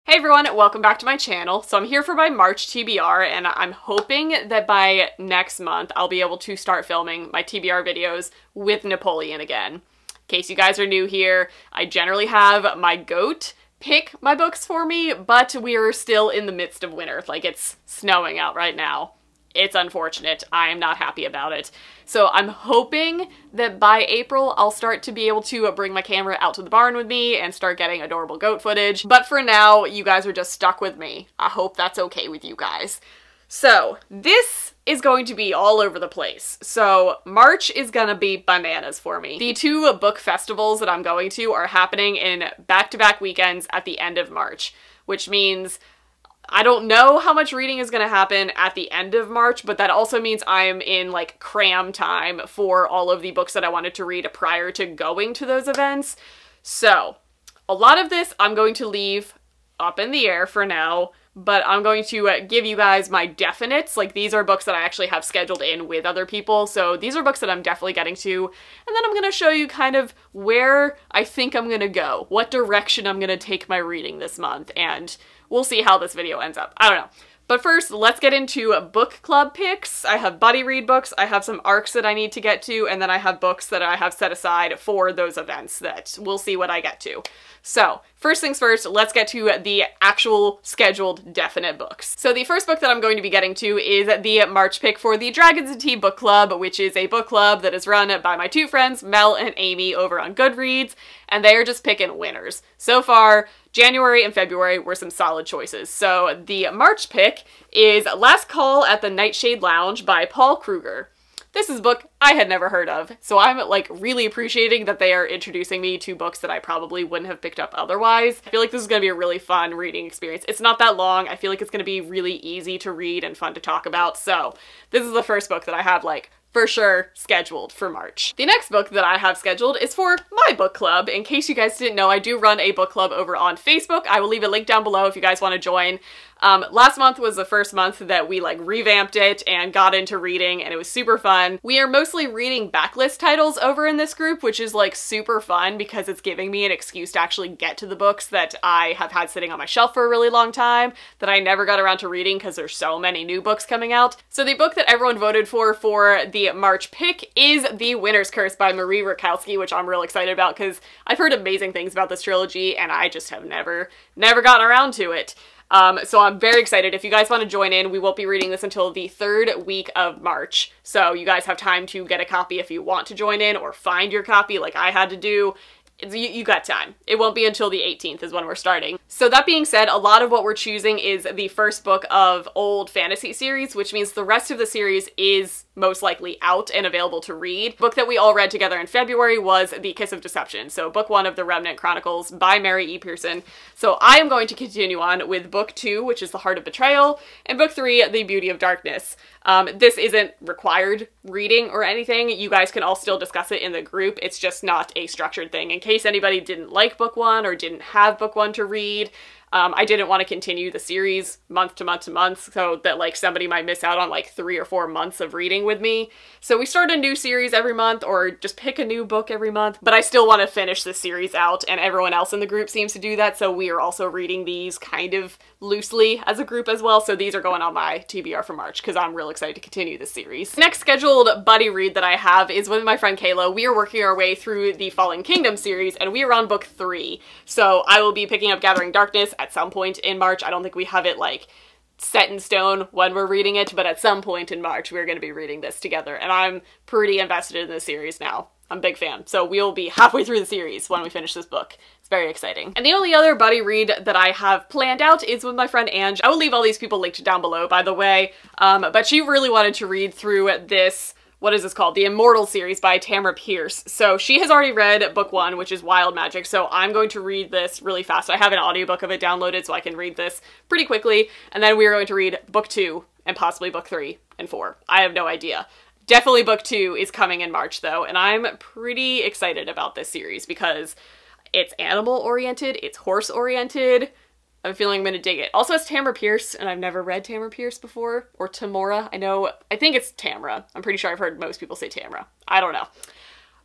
Hey everyone, welcome back to my channel. So I'm here for my March TBR and I'm hoping that by next month I'll be able to start filming my TBR videos with Napoleon again. In case you guys are new here, I generally have my goat pick my books for me, but we are still in the midst of winter. Like, it's snowing out right now. It's unfortunate. I am not happy about it. So I'm hoping that by April, I'll start to be able to bring my camera out to the barn with me and start getting adorable goat footage. But for now, you guys are just stuck with me. I hope that's okay with you guys. So this is going to be all over the place. So March is gonna be bananas for me. The two book festivals that I'm going to are happening in back-to-back weekends at the end of March, which means I don't know how much reading is going to happen at the end of March, but that also means I'm in like cram time for all of the books that I wanted to read prior to going to those events. So a lot of this I'm going to leave up in the air for now, but I'm going to give you guys my definites. Like, these are books that I actually have scheduled in with other people, so these are books that I'm definitely getting to, and then I'm going to show you kind of where I think I'm going to go, what direction I'm going to take my reading this month, and we'll see how this video ends up. I don't know. But first, let's get into book club picks. I have buddy read books, I have some arcs that I need to get to, and then I have books that I have set aside for those events that we'll see what I get to. So, first things first, let's get to the actual scheduled definite books. So the first book that I'm going to be getting to is the March pick for the Dragons and Tea Book Club, which is a book club that is run by my two friends, Mel and Amy, over on Goodreads, and they are just picking winners. So far, January and February were some solid choices. So the March pick is Last Call at the Nightshade Lounge by Paul Kruger. This is a book I had never heard of, so I'm like really appreciating that they are introducing me to books that I probably wouldn't have picked up otherwise. I feel like this is going to be a really fun reading experience. It's not that long. I feel like it's going to be really easy to read and fun to talk about, so this is the first book that I have like for sure scheduled for March. The next book that I have scheduled is for my book club. In case you guys didn't know, I do run a book club over on Facebook. I will leave a link down below if you guys want to join. Last month was the first month that we like revamped it and got into reading, and it was super fun. We are mostly reading backlist titles over in this group, which is like super fun because it's giving me an excuse to actually get to the books that I have had sitting on my shelf for a really long time that I never got around to reading because there's so many new books coming out. So the book that everyone voted for the March pick is The Winter's Curse by Marie Rakowski, which I'm real excited about because I've heard amazing things about this trilogy and I just have never gotten around to it. So I'm very excited. If you guys want to join in, we won't be reading this until the third week of March. So you guys have time to get a copy if you want to join in or find your copy like I had to do. You got time. It won't be until the 18th is when we're starting. So that being said, a lot of what we're choosing is the first book of old fantasy series, which means the rest of the series is most likely out and available to read. The book that we all read together in February was The Kiss of Deception, so book 1 of the Remnant Chronicles by Mary E. Pearson. So I am going to continue on with book 2, which is The Heart of Betrayal, and book 3, The Beauty of Darkness. This isn't required reading or anything. You guys can all still discuss it in the group. It's just not a structured thing. In case anybody didn't like book 1 or didn't have book 1 to read, I didn't want to continue the series month to month to month so that like somebody might miss out on like 3 or 4 months of reading with me. So we start a new series every month or just pick a new book every month, but I still want to finish this series out and everyone else in the group seems to do that. So we are also reading these kind of loosely as a group as well. So these are going on my TBR for March because I'm real excited to continue this series. Next scheduled buddy read that I have is with my friend Kayla. We are working our way through the Fallen Kingdom series and we are on book 3. So I will be picking up Gathering Darkness at some point in March. I don't think we have it like set in stone when we're reading it, but at some point in March we're going to be reading this together and I'm pretty invested in this series now. I'm a big fan. So we'll be halfway through the series when we finish this book. It's very exciting. And the only other buddy read that I have planned out is with my friend Ange. I will leave all these people linked down below, by the way, but she really wanted to read through this, what is this called? The Immortal series by Tamara Pierce. So she has already read book 1, which is Wild Magic, so I'm going to read this really fast. I have an audiobook of it downloaded so I can read this pretty quickly, and then we are going to read book 2 and possibly book 3 and 4. I have no idea. Definitely book 2 is coming in March though, and I'm pretty excited about this series because it's animal-oriented, it's horse-oriented. I'm feeling I'm gonna dig it. Also, it's Tamara Pierce, and I've never read Tamara Pierce before, or Tamora. I think it's Tamara. I'm pretty sure I've heard most people say Tamara. I don't know.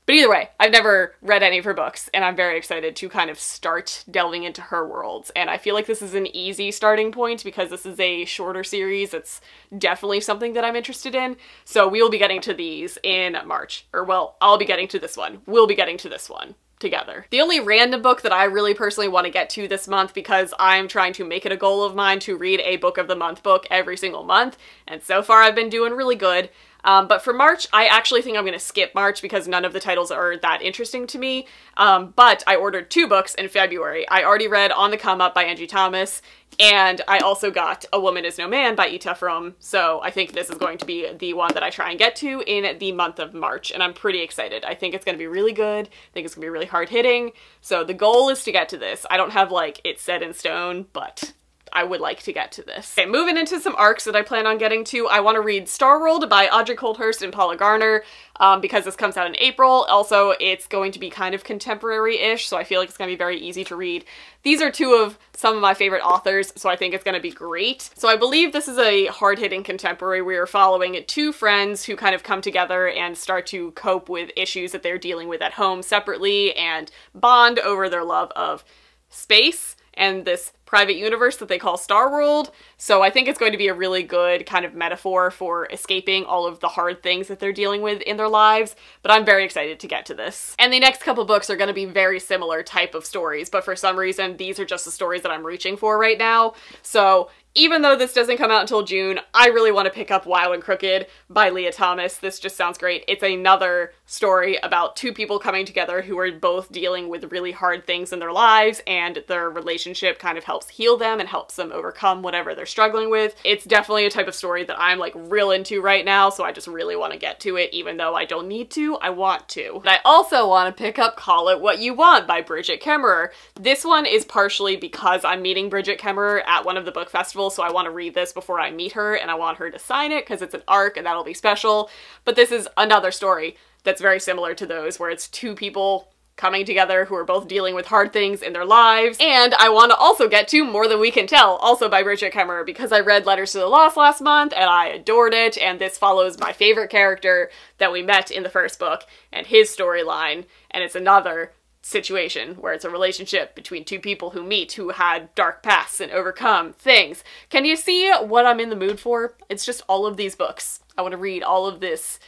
But either way, I've never read any of her books, and I'm very excited to kind of start delving into her worlds. And I feel like this is an easy starting point because this is a shorter series. It's definitely something that I'm interested in. So we will be getting to these in March. Or well, I'll be getting to this one. We'll be getting to this one together. The only random book that I really personally want to get to this month, because I'm trying to make it a goal of mine to read a book of the month book every single month, and so far I've been doing really good. But for March, I actually think I'm going to skip March because none of the titles are that interesting to me. But I ordered 2 books in February. I already read On the Come Up by Angie Thomas, and I also got A Woman Is No Man by Ita Fromm. So I think this is going to be the one that I try and get to in the month of March, and I'm pretty excited. I think it's going to be really good. I think it's going to be really hard-hitting. So the goal is to get to this. I don't have, like, it set in stone, but I would like to get to this. Okay, moving into some arcs that I plan on getting to, I want to read Starworld by Audrey Coulthurst and Paula Garner, because this comes out in April. Also, it's going to be kind of contemporary-ish, so I feel like it's going to be very easy to read. These are 2 of some of my favorite authors, so I think it's going to be great. So I believe this is a hard-hitting contemporary. We are following 2 friends who kind of come together and start to cope with issues that they're dealing with at home separately and bond over their love of space and this private universe that they call Starworld. So I think it's going to be a really good kind of metaphor for escaping all of the hard things that they're dealing with in their lives, but I'm very excited to get to this. And the next couple books are going to be very similar type of stories, but for some reason these are just the stories that I'm reaching for right now. So even though this doesn't come out until June, I really want to pick up Wild and Crooked by Leah Thomas. This just sounds great. It's another story about 2 people coming together who are both dealing with really hard things in their lives, and their relationship kind of helps heal them and helps them overcome whatever they're struggling with. It's definitely a type of story that I'm like real into right now, so I just really want to get to it. Even though I don't need to, I want to. But I also want to pick up Call It What You Want by Bridget Kemmerer. This one is partially because I'm meeting Bridget Kemmerer at one of the book festivals, so I want to read this before I meet her, and I want her to sign it because it's an arc and that'll be special. But this is another story that's very similar to those, where it's 2 people coming together who are both dealing with hard things in their lives. And I want to also get to More Than We Can Tell, also by Bridget Kemmerer, because I read Letters to the Lost last month and I adored it, and this follows my favorite character that we met in the first book and his storyline, and it's another situation where it's a relationship between 2 people who meet, who had dark pasts and overcome things. Can you see what I'm in the mood for? It's just all of these books. I want to read all of this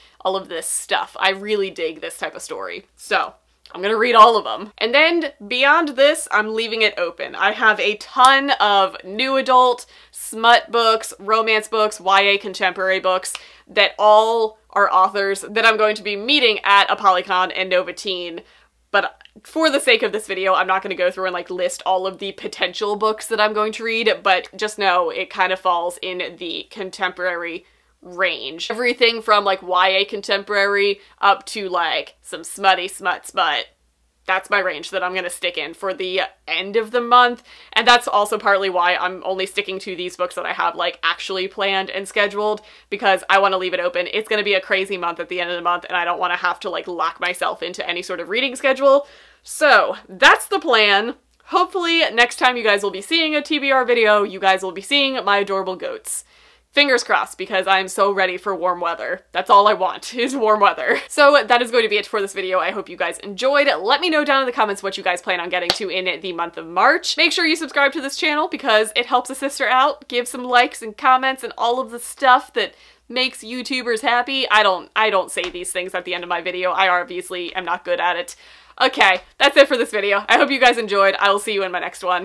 stuff. I really dig this type of story. So I'm gonna read all of them. And then beyond this, I'm leaving it open. I have a ton of new adult, smut books, romance books, YA contemporary books that all are authors that I'm going to be meeting at ApollyCon and Novatine. But for the sake of this video, I'm not going to go through and like list all of the potential books that I'm going to read, but just know it kind of falls in the contemporary range. Everything from like YA contemporary up to like some smutty smut. That's my range that I'm going to stick in for the end of the month. And that's also partly why I'm only sticking to these books that I have like actually planned and scheduled, because I want to leave it open. It's going to be a crazy month at the end of the month, and I don't want to have to like lock myself into any sort of reading schedule. So that's the plan. Hopefully next time you guys will be seeing a TBR video, you guys will be seeing my adorable goats. Fingers crossed, because I'm so ready for warm weather. That's all I want, is warm weather. So that is going to be it for this video. I hope you guys enjoyed. Let me know down in the comments what you guys plan on getting to in the month of March. Make sure you subscribe to this channel because it helps a sister out. Give some likes and comments and all of the stuff that makes YouTubers happy. I don't say these things at the end of my video. I obviously am not good at it. Okay, that's it for this video. I hope you guys enjoyed. I will see you in my next one.